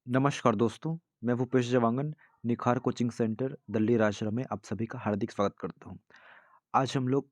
नमस्कार दोस्तों, मैं भूपेश जवांगन, निखार कोचिंग सेंटर, दिल्ली राजशहर में आप सभी का हार्दिक स्वागत करता हूँ। आज हम लोग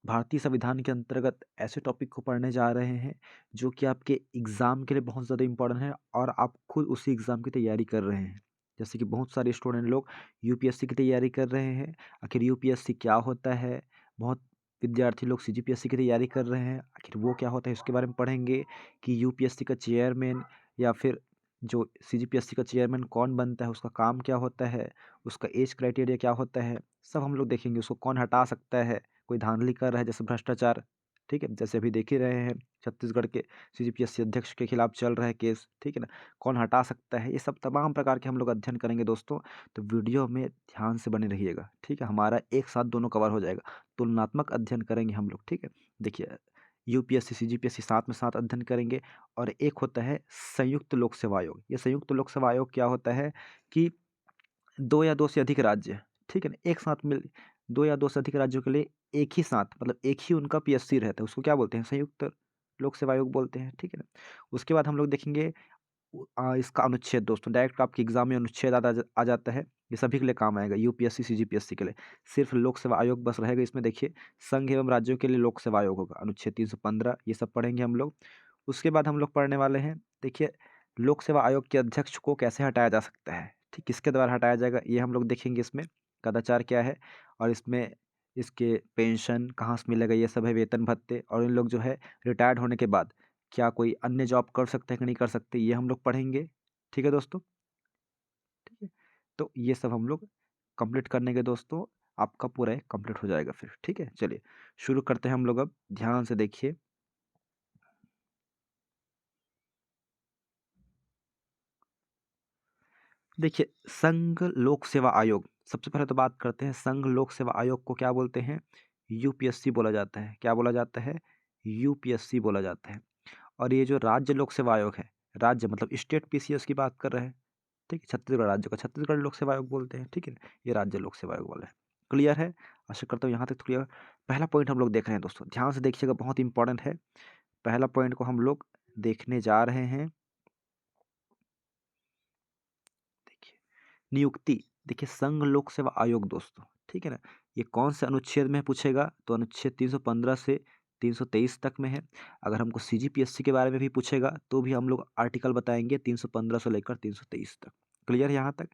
भारतीय संविधान के अंतर्गत ऐसे टॉपिक को पढ़ने जा रहे हैं, जो कि आपके एग्ज़ाम के लिए बहुत ज़्यादा इम्पोर्टेंट है और आप खुद उसी एग्ज़ाम की तैयारी कर रहे हैं। जैसे कि बहुत सारे स्टूडेंट लोग यूपीएससी की तैयारी कर रहे हैं, आखिर यूपीएससी क्या होता है? बहुत विद्यार्थी लोग सीजीपीएससी की तैयारी कर रहे हैं, आखिर वो क्या होता है? इसके बारे में पढ़ेंगे कि यूपीएससी का चेयरमैन या फिर जो सीजीपीएससी का चेयरमैन कौन बनता है, उसका काम क्या होता है, उसका एज क्राइटेरिया क्या होता है, सब हम लोग देखेंगे। उसको कौन हटा सकता है, कोई धांधली कर रहा है जैसे भ्रष्टाचार, ठीक है? जैसे अभी देख ही रहे हैं छत्तीसगढ़ के सीजीपीएससी अध्यक्ष के खिलाफ चल रहा है केस, ठीक है ना? कौन हटा सकता है, ये सब तमाम प्रकार के हम लोग अध्ययन करेंगे दोस्तों। तो वीडियो में ध्यान से बने रहिएगा, ठीक है? हमारा एक साथ दोनों कवर हो जाएगा। तुलनात्मक अध्ययन करेंगे हम लोग, ठीक है? देखिए, यूपीएससी, सीजीपीएससी साथ में साथ अध्ययन करेंगे। और एक होता है संयुक्त लोक सेवा आयोग। ये संयुक्त लोक सेवा आयोग क्या होता है कि 2 या 2 से अधिक राज्य, ठीक है ना? एक साथ मिल 2 या 2 से अधिक राज्यों के लिए एक ही साथ मतलब एक ही उनका पीएससी रहता है, उसको क्या बोलते हैं? संयुक्त लोक सेवा आयोग बोलते हैं, ठीक है ना? उसके बाद हम लोग देखेंगे इसका अनुच्छेद दोस्तों, डायरेक्ट आपके एग्ज़ाम में अनुच्छेद आ जाता है। ये सभी के लिए काम आएगा, यूपीएससी, सीजीपीएससी के लिए। सिर्फ़ लोक सेवा आयोग बस रहेगा इसमें। देखिए, संघ एवं राज्यों के लिए लोक सेवा आयोग होगा, अनुच्छेद 315, ये सब पढ़ेंगे हम लोग। उसके बाद हम लोग पढ़ने वाले हैं, देखिए, लोक सेवा आयोग के अध्यक्ष को कैसे हटाया जा सकता है, ठीक? किसके द्वारा हटाया जाएगा, ये हम लोग देखेंगे इसमें, कदाचार क्या है और इसमें इसके पेंशन कहाँ से मिलेगा, ये सब है, वेतन भत्ते। और इन लोग जो है रिटायर्ड होने के बाद क्या कोई अन्य जॉब कर सकते हैं कि नहीं कर सकते, ये हम लोग पढ़ेंगे। ठीक है दोस्तों? ठीक है? तो ये सब हम लोग कंप्लीट करने के दोस्तों, आपका पूरा एक कंप्लीट हो जाएगा फिर, ठीक है? चलिए, शुरू करते हैं हम लोग अब, ध्यान से देखिए। देखिए, संघ लोक सेवा आयोग, सबसे पहले तो बात करते हैं संघ लोक सेवा आयोग को क्या बोलते हैं? यूपीएससी बोला जाता है। क्या बोला जाता है? यूपीएससी बोला जाता है। और ये जो राज्य लोक सेवा आयोग है, राज्य मतलब स्टेट पीसीएस की बात कर रहे हैं, ठीक है? छत्तीसगढ़ राज्य का छत्तीसगढ़ लोक सेवा आयोग बोलते हैं, ठीक है ना? ये राज्य लोक सेवा आयोग वाला है। क्लियर है? आशा करता हूँ यहाँ तक तो क्लियर। पहला पॉइंट हम लोग देख रहे हैं दोस्तों, ध्यान से देखिएगा, बहुत इंपॉर्टेंट है। पहला पॉइंट को हम लोग देखने जा रहे हैं। देखिए, नियुक्ति। देखिए, संघ लोक सेवा आयोग दोस्तों, ठीक है ना? ये कौन से अनुच्छेद में पूछेगा? तो अनुच्छेद 315 से 323 तक में है। अगर हमको सीजीपीएससी के बारे में भी पूछेगा तो भी हम लोग आर्टिकल बताएंगे 315 से लेकर 323 तक। क्लियर है यहाँ तक?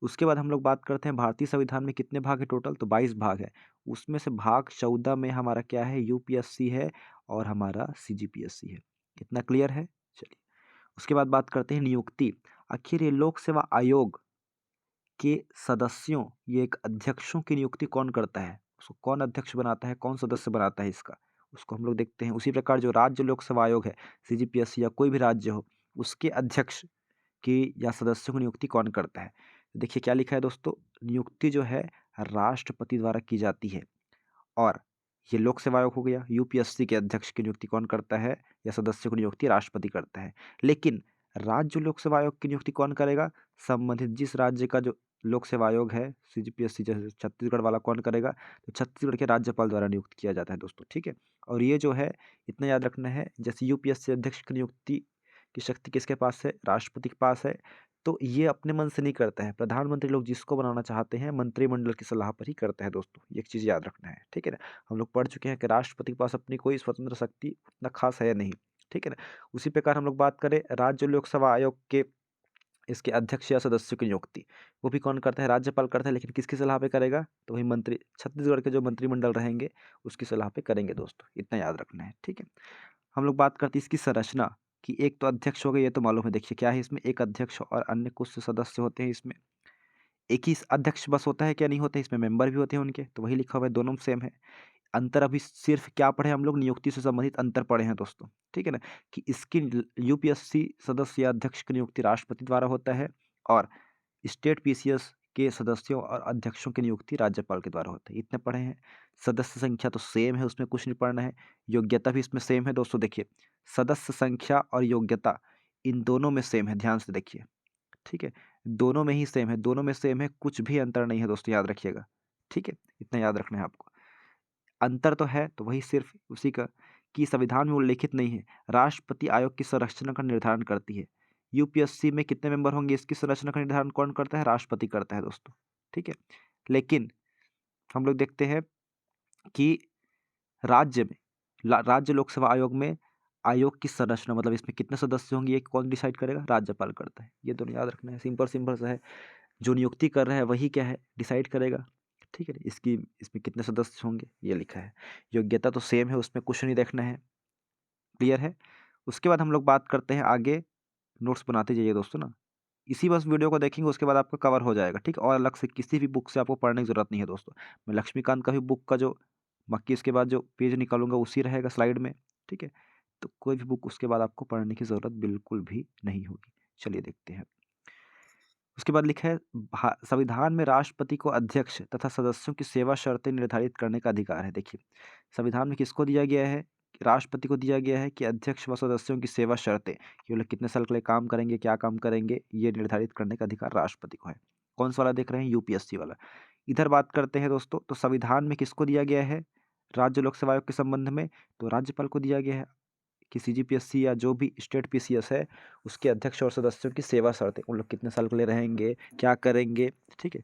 उसके बाद हम लोग बात करते हैं भारतीय संविधान में कितने भाग है टोटल? तो 22 भाग है। उसमें से भाग 14 में हमारा क्या है? यूपीएससी है और हमारा सीजीपीएससी है। कितना क्लियर है? चलिए, उसके बाद बात करते हैं नियुक्ति। आखिर ये लोक सेवा आयोग के सदस्यों, ये एक अध्यक्षों की नियुक्ति कौन करता है? उसको कौन अध्यक्ष बनाता है? कौन सदस्य बनाता है इसका? उसको हम लोग देखते हैं। उसी प्रकार जो राज्य लोक सेवा आयोग है, सीजीपीएससी या कोई भी राज्य हो, उसके अध्यक्ष की या सदस्यों की नियुक्ति कौन करता है? देखिए क्या लिखा है दोस्तों, नियुक्ति जो है राष्ट्रपति द्वारा की जाती है। और ये लोक सेवा आयोग हो गया, यूपीएससी के अध्यक्ष की नियुक्ति कौन करता है या सदस्यों की नियुक्ति राष्ट्रपति करता है। लेकिन राज्य लोक सेवा आयोग की नियुक्ति कौन करेगा? संबंधित जिस राज्य का जो लोक सेवा आयोग है, सीजीपीएससी जैसे छत्तीसगढ़ वाला कौन करेगा? तो छत्तीसगढ़ के राज्यपाल द्वारा नियुक्त किया जाता है दोस्तों, ठीक है? और ये जो है, इतना याद रखना है, जैसे यूपीएससी अध्यक्ष की नियुक्ति की शक्ति किसके पास है? राष्ट्रपति के पास है। तो ये अपने मन से नहीं करता है, प्रधानमंत्री लोग जिसको बनाना चाहते हैं मंत्रिमंडल की सलाह पर ही करता है दोस्तों, ये एक चीज़ याद रखना है, ठीक है ना? हम लोग पढ़ चुके हैं कि राष्ट्रपति के पास अपनी कोई स्वतंत्र शक्ति उतना खास है नहीं, ठीक है ना? उसी प्रकार हम लोग बात करें राज्य लोक सेवा आयोग के, इसके अध्यक्ष या सदस्यों की नियुक्ति, वो भी कौन करता है? राज्यपाल करता है। लेकिन किसकी सलाह पे करेगा? तो वही मंत्री, छत्तीसगढ़ के जो मंत्रिमंडल रहेंगे उसकी सलाह पे करेंगे दोस्तों, इतना याद रखना है, ठीक है? हम लोग बात करते हैं इसकी संरचना कि एक तो अध्यक्ष हो गए, ये तो मालूम है। देखिए क्या है इसमें, एक अध्यक्ष और अन्य कुछ सदस्य होते हैं इसमें। एक ही अध्यक्ष बस होता है क्या? नहीं होता है, इसमें मेंबर भी होते हैं उनके, तो वही लिखा हुआ है, दोनों सेम है। अंतर अभी सिर्फ क्या पढ़े हम लोग? नियुक्ति से संबंधित अंतर पढ़े हैं दोस्तों, ठीक है ना? कि इसकी यूपीएससी सदस्य या अध्यक्ष की नियुक्ति राष्ट्रपति द्वारा होता है और स्टेट पीसीएस के सदस्यों और अध्यक्षों की नियुक्ति राज्यपाल के द्वारा होता है। इतने पढ़े हैं। सदस्य संख्या तो सेम है, उसमें कुछ नहीं पढ़ना है। योग्यता भी इसमें सेम है दोस्तों। देखिए, सदस्य संख्या और योग्यता इन दोनों में सेम है, ध्यान से देखिए, ठीक है? दोनों में ही सेम है, दोनों में सेम है, कुछ भी अंतर नहीं है दोस्तों, याद रखिएगा, ठीक है? इतना याद रखना है आपको। अंतर तो है, तो वही सिर्फ उसी का कि संविधान में उल्लेखित नहीं है, राष्ट्रपति आयोग की संरचना का निर्धारण करती है। यूपीएससी में कितने मेंबर होंगे इसकी संरचना का निर्धारण कौन करता है? राष्ट्रपति करता है दोस्तों, ठीक है। लेकिन हम लोग देखते हैं कि राज्य में राज्य लोक सेवा आयोग में आयोग की संरचना मतलब इसमें कितने सदस्य होंगे ये कौन डिसाइड करेगा? राज्यपाल करता है। ये दोनों याद रखना है, सिंपल सिंपल सा है। जो नियुक्ति कर रहा है वही क्या है? डिसाइड करेगा, ठीक है। इसकी इसमें कितने सदस्य होंगे ये लिखा है। योग्यता तो सेम है, उसमें कुछ नहीं देखना है, क्लियर है। उसके बाद हम लोग बात करते हैं आगे, नोट्स बनाते जाइए दोस्तों ना, इसी बस वीडियो को देखेंगे उसके बाद आपका कवर हो जाएगा, ठीक है। और अलग से किसी भी बुक से आपको पढ़ने की जरूरत नहीं है दोस्तों। मैं लक्ष्मीकांत का भी बुक का जो बाकी इसके बाद जो पेज निकालूंगा उसी रहेगा स्लाइड में, ठीक है। तो कोई भी बुक उसके बाद आपको पढ़ने की जरूरत बिल्कुल भी नहीं होगी। चलिए देखते हैं। उसके बाद लिखा है संविधान में राष्ट्रपति को अध्यक्ष तथा सदस्यों की सेवा शर्तें निर्धारित करने का अधिकार है। देखिए संविधान में किसको दिया गया है? राष्ट्रपति को दिया गया है कि अध्यक्ष व सदस्यों की सेवा शर्तें, कि वो लोग कितने साल के लिए काम करेंगे, क्या काम करेंगे, ये निर्धारित करने का अधिकार राष्ट्रपति को है। कौन सा वाला देख रहे हैं? यूपीएससी वाला। इधर बात करते हैं दोस्तों, तो संविधान में किसको दिया गया है राज्य लोक सेवा आयोग के संबंध में? तो राज्यपाल को दिया गया है कि सीजीपीएससी या जो भी स्टेट पीसीएस है उसके अध्यक्ष और सदस्यों की सेवा शर्तें, उन लोग कितने साल के लिए रहेंगे, क्या करेंगे, ठीक है,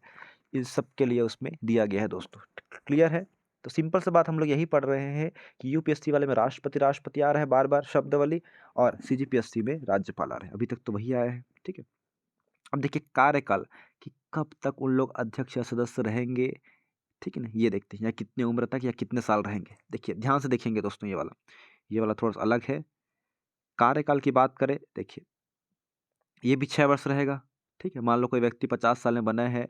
इन सब के लिए उसमें दिया गया है दोस्तों, क्लियर है। तो सिंपल सा बात हम लोग यही पढ़ रहे हैं कि यूपीएससी वाले में राष्ट्रपति राष्ट्रपति आ रहा है बार बार शब्दावली, और सीजीपीएससी में राज्यपाल आ रहे हैं, अभी तक तो वही आया है, ठीक है। अब देखिए कार्यकाल, कि कब तक उन लोग अध्यक्ष या सदस्य रहेंगे, ठीक है ना, ये देखते हैं, या कितने उम्र तक या कितने साल रहेंगे। देखिए ध्यान से देखेंगे दोस्तों, ये वाला थोड़ा सा अलग है। कार्यकाल की बात करें, देखिए ये भी 6 वर्ष रहेगा, ठीक है। मान लो कोई व्यक्ति 50 साल में बना है,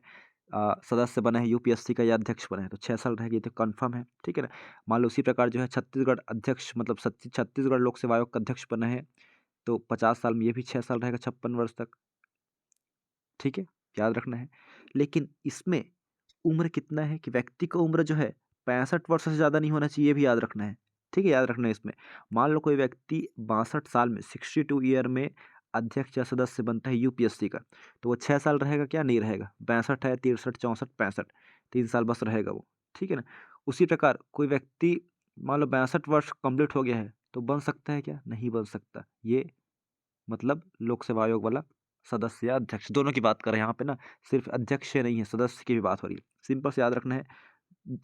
सदस्य बना है यूपीएससी का या अध्यक्ष बना है, तो 6 साल रहेगी, ये तो कन्फर्म है, ठीक है ना। मान लो उसी प्रकार जो है छत्तीसगढ़ अध्यक्ष मतलब छत्तीसगढ़ लोक सेवा आयोग का अध्यक्ष बना है, तो 50 साल में ये भी 6 साल रहेगा, 56 वर्ष तक, ठीक है, याद रखना है। लेकिन इसमें उम्र कितना है कि व्यक्ति का उम्र जो है 65 वर्ष से ज़्यादा नहीं होना चाहिए, ये भी याद रखना है, ठीक है, याद रखना है इसमें। मान लो कोई व्यक्ति 62 साल में 62 ईयर में अध्यक्ष या सदस्य बनता है यूपीएससी का, तो वो 6 साल रहेगा क्या? नहीं रहेगा। 62 है, 63, 64, 65, 3 साल बस रहेगा वो, ठीक है ना। उसी प्रकार कोई व्यक्ति मान लो 62 वर्ष कंप्लीट हो गया है, तो बन सकता है क्या? नहीं बन सकता। ये मतलब लोक सेवा आयोग वाला सदस्य या अध्यक्ष दोनों की बात कर रहे हैं यहाँ पे ना, सिर्फ अध्यक्ष नहीं है, सदस्य की भी बात हो रही है। सिंपल से याद रखना है,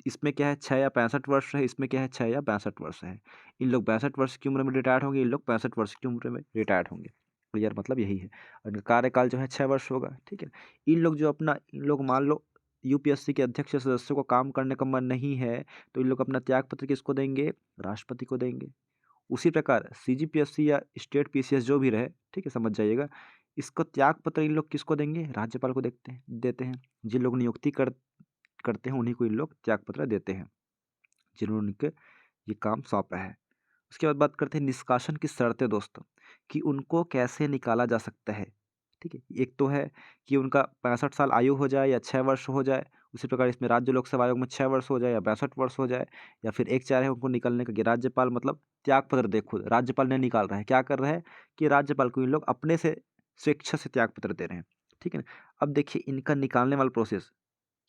इसमें क्या है 6 या 65 वर्ष है, इसमें क्या है 6 या 62 वर्ष है। इन लोग 62 वर्ष की उम्र में रिटायर्ड होंगे, इन लोग 65 वर्ष की उम्र में रिटायर्ड होंगे, क्लियर, मतलब यही है। और इनका कार्यकाल जो है 6 वर्ष होगा, ठीक है। इन लोग मान लो यूपीएससी के अध्यक्ष या सदस्यों को काम करने का मन नहीं है, तो इन लोग अपना त्याग पत्र किसको देंगे? राष्ट्रपति को देंगे। उसी प्रकार सीजीपीएससी या स्टेट पीसीएस जो भी रहे, ठीक है, समझ जाइएगा, इसको त्याग पत्र इन लोग किसको देंगे? राज्यपाल को देते हैं। जिन लोग नियुक्ति करते हैं उन्हीं को इन लोग त्याग पत्र देते हैं, जिन्होंने उनके ये काम सौंपा है। उसके बाद बात करते हैं निष्कासन की शर्तें दोस्तों, कि उनको कैसे निकाला जा सकता है, ठीक है। एक तो है कि उनका 65 साल आयु हो जाए या 6 वर्ष हो जाए, उसी प्रकार इसमें राज्य लोक सेवा आयोग में 6 वर्ष हो जाए या 62 वर्ष हो जाए, या फिर एक चार है उनको निकलने का कि राज्यपाल मतलब त्याग पत्र दे, खुद राज्यपाल नहीं निकाल रहा है, क्या कर रहा है कि राज्यपाल को इन लोग अपने से स्वेच्छा से त्याग पत्र दे रहे हैं, ठीक है ना। अब देखिए इनका निकालने वाला प्रोसेस,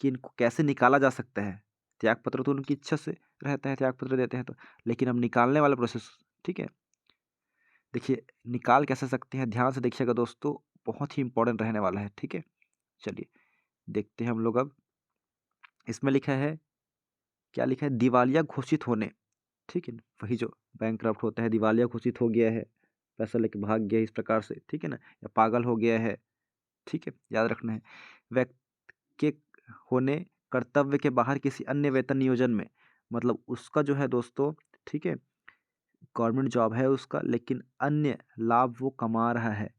कि इनको कैसे निकाला जा सकता है। त्याग पत्र तो उनकी इच्छा से रहता है, त्याग पत्र देते हैं तो, लेकिन अब निकालने वाला प्रोसेस, ठीक है, देखिए निकाल कैसे सकते हैं, ध्यान से देखिएगा दोस्तों, बहुत ही इंपॉर्टेंट रहने वाला है, ठीक है। चलिए देखते हैं हम लोग अब। इसमें लिखा है, क्या लिखा है? दिवालिया घोषित होने, ठीक है ना, वही जो बैंकक्रप्ट होता है, दिवालिया घोषित हो गया है, पैसा लेके भाग गया इस प्रकार से, ठीक है ना, या पागल हो गया है, ठीक है, याद रखना है। व्यक्ति के होने, कर्तव्य के बाहर किसी अन्य वेतन नियोजन में, मतलब उसका जो है दोस्तों, ठीक है, गवर्नमेंट जॉब है उसका, लेकिन अन्य लाभ वो कमा रहा है,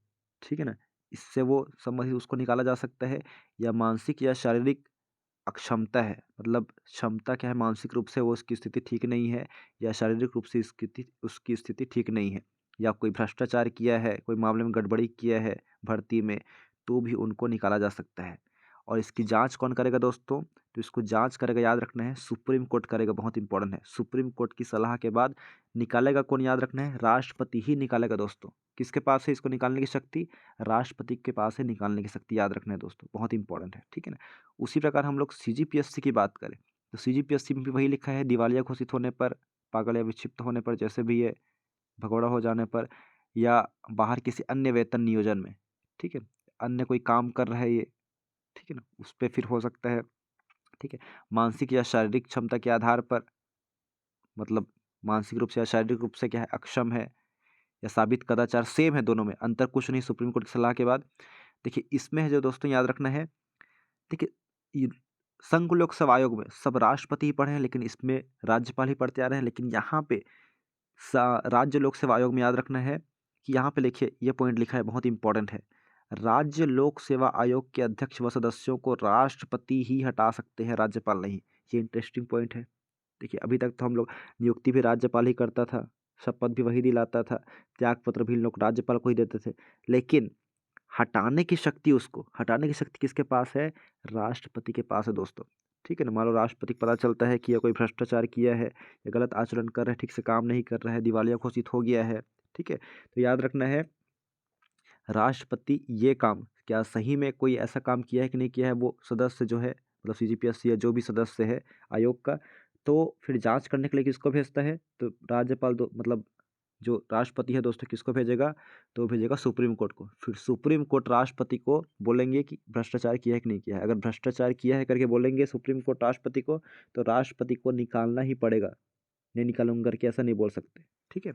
ठीक है ना, इससे वो संबंधित उसको निकाला जा सकता है। या मानसिक या शारीरिक अक्षमता है, मतलब क्षमता क्या है, मानसिक रूप से वो उसकी स्थिति ठीक नहीं है, या शारीरिक रूप से उसकी स्थिति ठीक नहीं है, या कोई भ्रष्टाचार किया है, कोई मामले में गड़बड़ी किया है भर्ती में, तो भी उनको निकाला जा सकता है। और इसकी जांच कौन करेगा दोस्तों? तो इसको जांच करेगा, याद रखना है, सुप्रीम कोर्ट करेगा, बहुत इंपॉर्टेंट है। सुप्रीम कोर्ट की सलाह के बाद निकालेगा कौन? याद रखना है, राष्ट्रपति ही निकालेगा दोस्तों। किसके पास है इसको निकालने की शक्ति? राष्ट्रपति के पास है निकालने की शक्ति, याद रखना है दोस्तों, बहुत इंपॉर्टेंट है, ठीक है ना। उसी प्रकार हम लोग सीजीपीएससी की बात करें, तो सीजीपीएससी में भी वही लिखा है, दिवालिया घोषित होने पर, पागल या विक्षिप्त होने पर, जैसे भी ये भगोड़ा हो जाने पर, या बाहर किसी अन्य वेतन नियोजन में, ठीक है, अन्य कोई काम कर रहा है ये, ठीक है ना, उस पे फिर हो सकता है, ठीक है। मानसिक या शारीरिक क्षमता के आधार पर, मतलब मानसिक रूप से या शारीरिक रूप से क्या है, अक्षम है या साबित कदाचार, सेम है दोनों में, अंतर कुछ नहीं सुप्रीम कोर्ट की सलाह के बाद। देखिए इसमें है जो दोस्तों याद रखना है, देखिए ये संघ लोक सेवा आयोग में सब राष्ट्रपति ही पढ़े हैं, लेकिन इसमें राज्यपाल ही पढ़ते आ रहे हैं। लेकिन यहाँ पे राज्य लोक सेवा आयोग में याद रखना है कि यहाँ पे लिखिए, ये पॉइंट लिखा है, बहुत इंपॉर्टेंट है। राज्य लोक सेवा आयोग के अध्यक्ष व सदस्यों को राष्ट्रपति ही हटा सकते हैं, राज्यपाल नहीं। ये इंटरेस्टिंग पॉइंट है। देखिए अभी तक तो हम लोग नियुक्ति भी राज्यपाल ही करता था, शपथ भी वही दिलाता था, त्याग पत्र भी लोग राज्यपाल को ही देते थे, लेकिन हटाने की शक्ति किसके पास है? राष्ट्रपति के पास है दोस्तों, ठीक है ना। मान लो राष्ट्रपति को पता चलता है कि यह कोई भ्रष्टाचार किया है या गलत आचरण कर रहा है, ठीक से काम नहीं कर रहा है, दिवालिया घोषित हो गया है, ठीक है, तो याद रखना है राष्ट्रपति ये काम क्या सही में कोई ऐसा काम किया है कि नहीं किया है, वो सदस्य जो है, मतलब सीजीपीएससी या जो भी सदस्य है आयोग का, तो फिर जांच करने के लिए किसको भेजता है? तो राज्यपाल, दो मतलब जो राष्ट्रपति है दोस्तों, किसको भेजेगा? तो भेजेगा सुप्रीम कोर्ट को। फिर सुप्रीम कोर्ट राष्ट्रपति को बोलेंगे कि भ्रष्टाचार किया है कि नहीं किया है। अगर भ्रष्टाचार किया है करके बोलेंगे सुप्रीम कोर्ट राष्ट्रपति को, तो राष्ट्रपति को निकालना ही पड़ेगा, नहीं निकालूंगा करके ऐसा नहीं बोल सकते, ठीक है।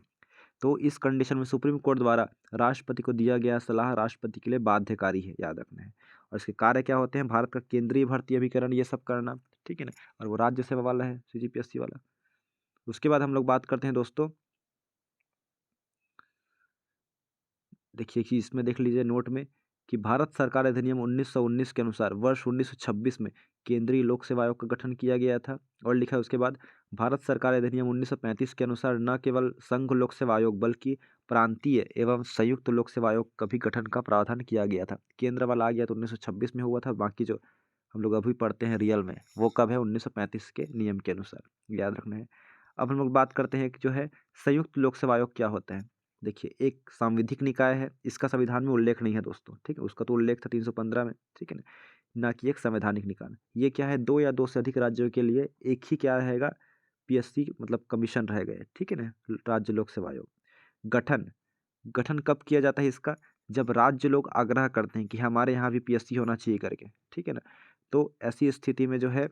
तो इस कंडीशन में सुप्रीम कोर्ट द्वारा राष्ट्रपति को दिया गया सलाह राष्ट्रपति के लिए बाध्यकारी है, याद रखना है। और इसके कार्य क्या होते हैं? भारत का केंद्रीय भर्ती अभिकरण, ये सब करना, ठीक है ना। और वो राज्य सेवा वाला है, सीजीपीएससी वाला। उसके बाद हम लोग बात करते हैं दोस्तों, देखिए कि इसमें देख लीजिए नोट में कि भारत सरकार अधिनियम 1919 के अनुसार वर्ष 1926 में केंद्रीय लोक सेवा आयोग का गठन किया गया था। और लिखा है उसके बाद, भारत सरकार अधिनियम 1935 के अनुसार न केवल संघ लोक सेवा आयोग बल्कि प्रांतीय एवं संयुक्त लोक सेवा आयोग का भी गठन का प्रावधान किया गया था। केंद्र वाला आ गया तो 1926 में हुआ था, बाकी जो हम लोग अभी पढ़ते हैं रियल में वो कब है? 1935 के नियम के अनुसार, याद रखना है। अब हम लोग बात करते हैं कि जो है संयुक्त लोक सेवा आयोग क्या होता है। देखिए एक सांविधिक निकाय है, इसका संविधान में उल्लेख नहीं है दोस्तों, ठीक है, उसका तो उल्लेख था 315 में, ठीक है ना, ना कि एक संवैधानिक निकाय। ये क्या है? दो या दो से अधिक राज्यों के लिए एक ही क्या रहेगा? पीएससी मतलब कमीशन रहेगा, ठीक है ना, राज्य लोक सेवा आयोग। गठन गठन कब किया जाता है इसका? जब राज्य लोग आग्रह करते हैं कि हमारे यहाँ भी पीएससी होना चाहिए करके, ठीक है ना। तो ऐसी स्थिति में जो है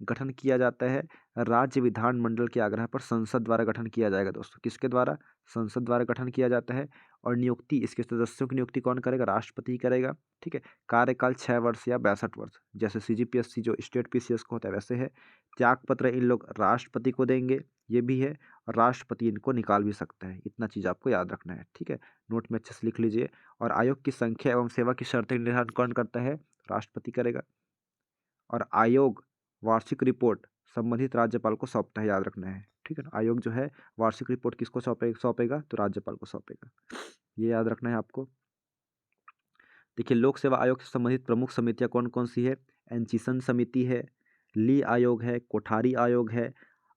गठन किया जाता है, राज्य विधानमंडल के आग्रह पर संसद द्वारा गठन किया जाएगा दोस्तों। किसके द्वारा? संसद द्वारा गठन किया जाता है। और नियुक्ति, इसके सदस्यों की नियुक्ति कौन करेगा? राष्ट्रपति ही करेगा, ठीक है। कार्यकाल 6 वर्ष या 62 वर्ष, जैसे सीजीपीएससी जो स्टेट पीसीएस को होता है वैसे है। त्यागपत्र इन लोग राष्ट्रपति को देंगे, ये भी है, और राष्ट्रपति इनको निकाल भी सकता है। इतना चीज़ आपको याद रखना है, ठीक है, नोट में अच्छे से लिख लीजिए। और आयोग की संख्या एवं सेवा की शर्तें निर्धारण कौन करता है? राष्ट्रपति करेगा। और आयोग वार्षिक रिपोर्ट संबंधित राज्यपाल को सौंपता है, याद रखना है, ठीक है ना। आयोग जो है वार्षिक रिपोर्ट किसको सौंपेगा? तो राज्यपाल को सौंपेगा, ये याद रखना है आपको। देखिए लोक सेवा आयोग से संबंधित प्रमुख समितियां कौन कौन सी है? एंचिसन समिति है, ली आयोग है, कोठारी आयोग है,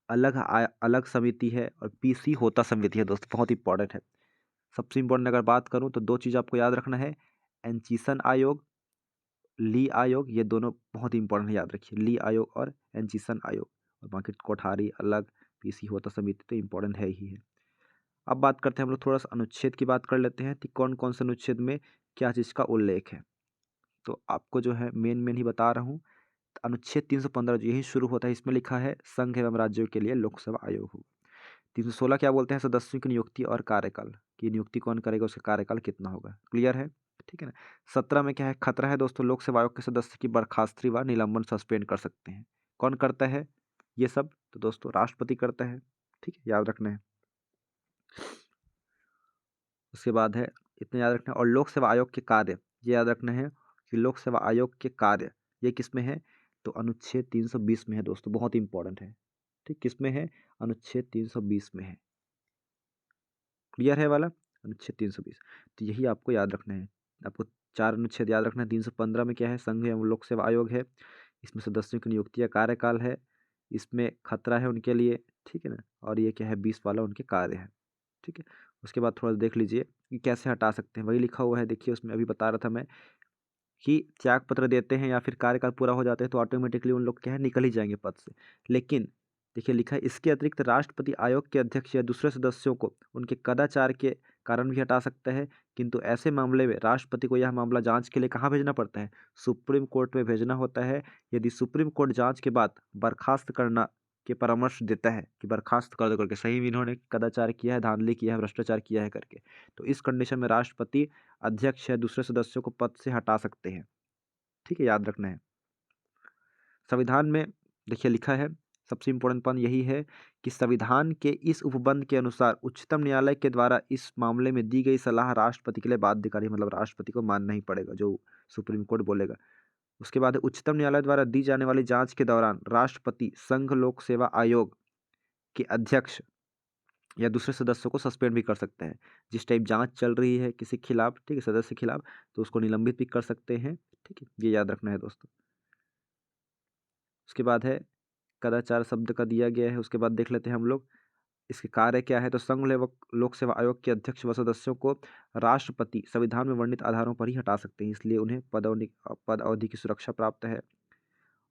अलग समिति है, और पीसी होता समिति है दोस्तों, बहुत इंपॉर्टेंट है। सबसे इंपॉर्टेंट अगर बात करूं तो दो चीज़ आपको याद रखना है, एंचिसन आयोग, ली आयोग, ये दोनों बहुत इंपॉर्टेंट है, याद रखिए, ली आयोग और एंचिसन आयोग। और बाकी कोठारी अलग, पीसी होता समिति तो इंपॉर्टेंट है ही है। अब बात करते हैं हम लोग, थोड़ा सा अनुच्छेद की बात कर लेते हैं कि कौन कौन से अनुच्छेद में क्या चीज़ का उल्लेख है। तो आपको जो है मेन ही बता रहा हूँ। अनुच्छेद 315 जो यही शुरू होता है, इसमें लिखा है संघ एवं राज्यों के लिए लोक सेवा आयोग होगा। 316 क्या बोलते हैं? सदस्यों की नियुक्ति और कार्यकाल, की नियुक्ति कौन करेगा, उसका कार्यकाल कितना होगा, क्लियर है, ठीक है ना। 17 में क्या है? खतरा है दोस्तों, लोक सेवा आयोग के सदस्य की बर्खास्तगी व निलंबन सस्पेंड कर सकते हैं। कौन करता है ये सब? तो दोस्तों राष्ट्रपति करता है, ठीक है, याद रखना है। उसके बाद है, इतना याद रखना है। और लोक सेवा आयोग के कार्य, ये याद रखना है कि लोक सेवा आयोग के कार्य ये किस में है? तो अनुच्छेद 320 में है दोस्तों, बहुत इंपॉर्टेंट है, ठीक, किस में है? अनुच्छेद 320 में है, क्लियर है वाला, अनुच्छेद 320। तो यही आपको याद रखना है। आपको 4 अनुच्छेद याद रखना है। 315 में क्या है? संघ एवं लोक सेवा आयोग है, इसमें सदस्यों की नियुक्ति या कार्यकाल है, इसमें खतरा है उनके लिए, ठीक है ना। और ये क्या है? 20 वाला उनके कार्य है, ठीक है। उसके बाद थोड़ा देख लीजिए कि कैसे हटा सकते हैं, वही लिखा हुआ है, देखिए उसमें अभी बता रहा था मैं कि त्याग पत्र देते हैं या फिर कार्यकाल पूरा हो जाता है तो ऑटोमेटिकली उन लोग क्या है निकल ही जाएंगे पद से। लेकिन देखिए लिखा है, इसके अतिरिक्त राष्ट्रपति आयोग के अध्यक्ष या दूसरे सदस्यों को उनके कदाचार के कारण भी हटा सकता है, किंतु ऐसे मामले में राष्ट्रपति को यह मामला जांच के लिए कहाँ भेजना पड़ता है? सुप्रीम कोर्ट में भेजना होता है। यदि सुप्रीम कोर्ट जांच के बाद बर्खास्त करना के परामर्श देता है कि बर्खास्त कर दो करके, सही में इन्होंने कदाचार किया है, धांधली किया है, भ्रष्टाचार किया है करके, तो इस कंडीशन में राष्ट्रपति अध्यक्ष या दूसरे सदस्यों को पद से हटा सकते हैं। ठीक है, याद रखना है। संविधान में देखिए लिखा है, सबसे इम्पोर्टेंट पॉइंट यही है कि संविधान के इस उपबंध के अनुसार उच्चतम न्यायालय के द्वारा इस मामले में दी गई सलाह राष्ट्रपति के लिए बाध्यकारी, मतलब राष्ट्रपति को मानना ही पड़ेगा जो सुप्रीम कोर्ट बोलेगा। उसके बाद उच्चतम न्यायालय द्वारा दी जाने वाली जांच के दौरान राष्ट्रपति संघ लोक सेवा आयोग के अध्यक्ष या दूसरे सदस्यों को सस्पेंड भी कर सकते हैं। जिस टाइप जांच चल रही है किसी खिलाफ, ठीक है, सदस्य के खिलाफ, तो उसको निलंबित भी कर सकते हैं। ठीक है, ये याद रखना है दोस्तों। उसके बाद है कदाचार शब्द का दिया गया है, उसके बाद देख लेते हैं हम लोग इसके कार्य क्या है। तो संघ लोक सेवा आयोग के अध्यक्ष व सदस्यों को राष्ट्रपति संविधान में वर्णित आधारों पर ही हटा सकते हैं, इसलिए उन्हें पद अवधि की सुरक्षा प्राप्त है।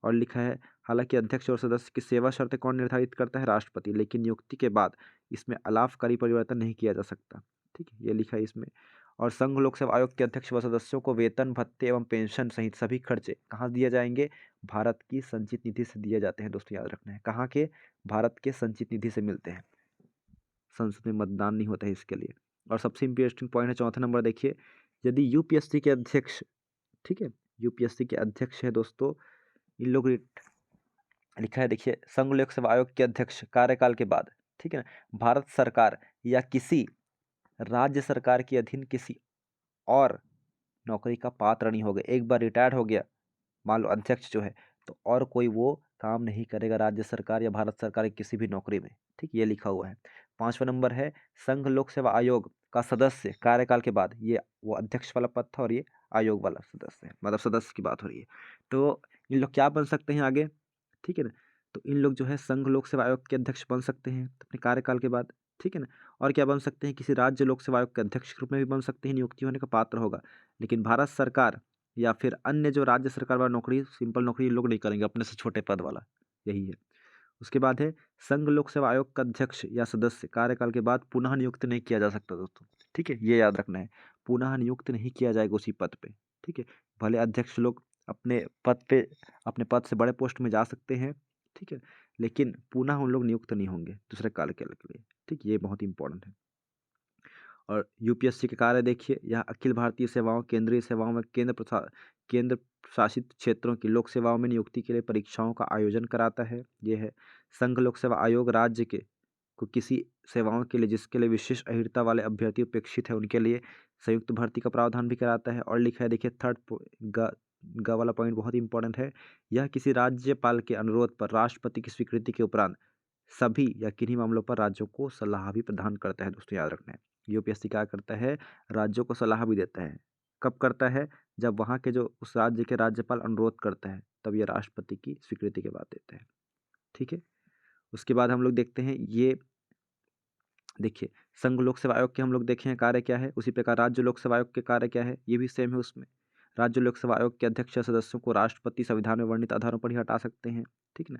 और लिखा है, हालांकि अध्यक्ष और सदस्य की सेवा शर्तें कौन निर्धारित करता है? राष्ट्रपति, लेकिन नियुक्ति के बाद इसमें अलाभकारी परिवर्तन नहीं किया जा सकता। ठीक है, ये लिखा है इसमें। और संघ लोक सेवा आयोग के अध्यक्ष व सदस्यों को वेतन भत्ते एवं पेंशन सहित सभी खर्चे कहाँ दिए जाएंगे? भारत की संचित निधि से दिए जाते हैं दोस्तों, याद रखना है। कहाँ के? भारत के संचित निधि से मिलते हैं। संसद में मतदान नहीं होता है इसके लिए। और सबसे इंटरेस्टिंग पॉइंट है चौथा नंबर, देखिए, यदि यूपीएससी के अध्यक्ष, ठीक है, यूपीएससी के अध्यक्ष है दोस्तों, इन लोग लिखा है, देखिए, संघ लोक सेवा आयोग के अध्यक्ष कार्यकाल के बाद, ठीक है ना, भारत सरकार या किसी राज्य सरकार के अधीन किसी और नौकरी का पात्र नहीं होगा। एक बार रिटायर्ड हो गया मान लो अध्यक्ष जो है, तो और कोई वो काम नहीं करेगा राज्य सरकार या भारत सरकार की किसी भी नौकरी में। ठीक, ये लिखा हुआ है। पांचवा नंबर है, संघ लोक सेवा आयोग का सदस्य कार्यकाल के बाद, ये वो अध्यक्ष वाला पद था और ये आयोग वाला सदस्य है, मतलब सदस्य की बात हो रही है। तो इन लोग क्या बन सकते हैं आगे? ठीक है ना, तो इन लोग जो है संघ लोक सेवा आयोग के अध्यक्ष बन सकते हैं अपने कार्यकाल के बाद। ठीक है ना, और क्या बन सकते हैं? किसी राज्य लोक सेवा आयोग के अध्यक्ष के रूप में भी बन सकते हैं, नियुक्ति होने का पात्र होगा। लेकिन भारत सरकार या फिर अन्य जो राज्य सरकार वाला नौकरी, सिंपल नौकरी, लोग नहीं करेंगे, अपने से छोटे पद वाला, यही है। उसके बाद है, संघ लोक सेवा आयोग का अध्यक्ष या सदस्य कार्यकाल के बाद पुनः नियुक्त नहीं किया जा सकता दोस्तों। ठीक है, ये याद रखना है, पुनः नियुक्त नहीं किया जाएगा उसी पद पे। ठीक है, भले अध्यक्ष लोग अपने पद पे, अपने पद से बड़े पोस्ट में जा सकते हैं, ठीक है, लेकिन पुनः उन लोग नियुक्त नहीं होंगे दूसरे काल के लिए। ठीक, ये बहुत इंपॉर्टेंट है। और यूपीएससी के कार्य देखिए, यह अखिल भारतीय सेवाओं, केंद्रीय सेवाओं में केंद्र शासित क्षेत्रों की लोक सेवाओं में नियुक्ति के लिए परीक्षाओं का आयोजन कराता है। ये है। संघ लोक सेवा आयोग राज्य के को किसी सेवाओं के लिए जिसके लिए विशेष अहिर्ता वाले अभ्यर्थी अपेक्षित है उनके लिए संयुक्त भर्ती का प्रावधान भी कराता है। और लिखा है, देखिए, थर्ड ग वाला पॉइंट बहुत इंपॉर्टेंट है, यह किसी राज्यपाल के अनुरोध पर राष्ट्रपति की स्वीकृति के उपरांत सभी या किन्हीं मामलों पर राज्यों को सलाह भी प्रदान करता है दोस्तों, याद रखना है। यूपीएससी क्या करता है? राज्यों को सलाह भी देता है। कब करता है? जब वहाँ के जो उस राज्य के राज्यपाल अनुरोध करता है, तब ये राष्ट्रपति की स्वीकृति के बाद देता है। ठीक है, उसके बाद हम लोग देखते हैं, ये देखिए, संघ लोक सेवा आयोग के हम लोग देखे हैं कार्य क्या है। उसी प्रकार राज्य लोक सेवा आयोग के कार्य क्या है, ये भी सेम है उसमें। राज्य लोक सेवा आयोग के अध्यक्ष या सदस्यों को राष्ट्रपति संविधान में वर्णित आधारों पर ही हटा सकते हैं। ठीक है ना,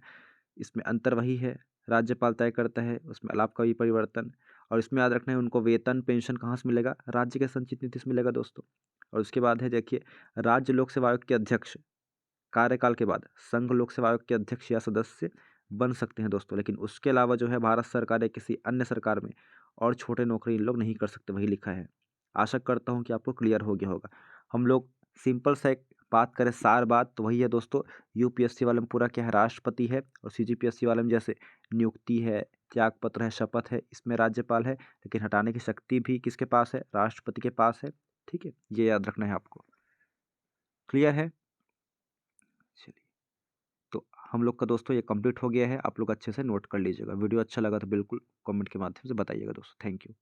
इसमें अंतर वही है, राज्यपाल तय करता है, उसमें अलाप का भी परिवर्तन। और इसमें याद रखना है, उनको वेतन पेंशन कहाँ से मिलेगा? राज्य के संचित नीति से मिलेगा दोस्तों। और उसके बाद है, देखिए, राज्य लोक सेवा आयोग के अध्यक्ष कार्यकाल के बाद संघ लोक सेवा आयोग के अध्यक्ष या सदस्य बन सकते हैं दोस्तों, लेकिन उसके अलावा जो है भारत सरकार या किसी अन्य सरकार में और छोटे नौकरी इन लोग नहीं कर सकते, वही लिखा है। आशा करता हूँ कि आपको क्लियर हो गया होगा। हम लोग सिंपल सा एक बात करें, सार बात तो वही है दोस्तों, यूपीएससी वाले में पूरा क्या है? राष्ट्रपति है। और सीजीपीएससी वाले में जैसे नियुक्ति है, त्यागपत्र है, शपथ है, इसमें राज्यपाल है, लेकिन हटाने की शक्ति भी किसके पास है? राष्ट्रपति के पास है। ठीक है, ये याद रखना है आपको। क्लियर है? चलिए, तो हम लोग का दोस्तों ये कंप्लीट हो गया है। आप लोग अच्छे से नोट कर लीजिएगा। वीडियो अच्छा लगा तो बिल्कुल कमेंट के माध्यम से बताइएगा दोस्तों। Thank you.